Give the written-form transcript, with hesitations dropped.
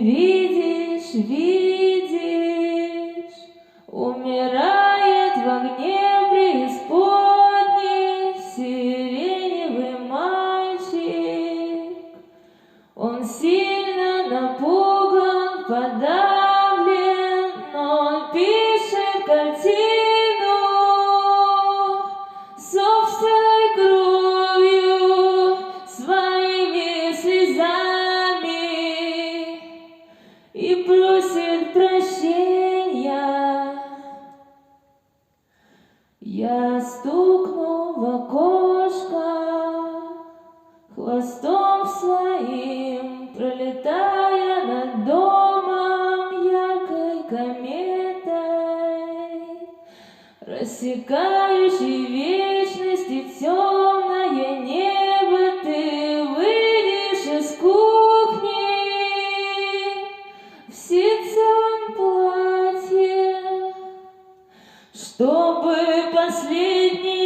видишь, видишь, умирает в огне преисподней сиреневый мальчик. Он сильно напуган, подавлен, но он пишет картину собственной кровью, своими слезами и просит прощения. Я стукну в окошко хвостом своим, пролетая над домом яркой кометой, рассекающей вечности темное небо. Ты выйдешь из кухни в ситцевом платье, чтобы последний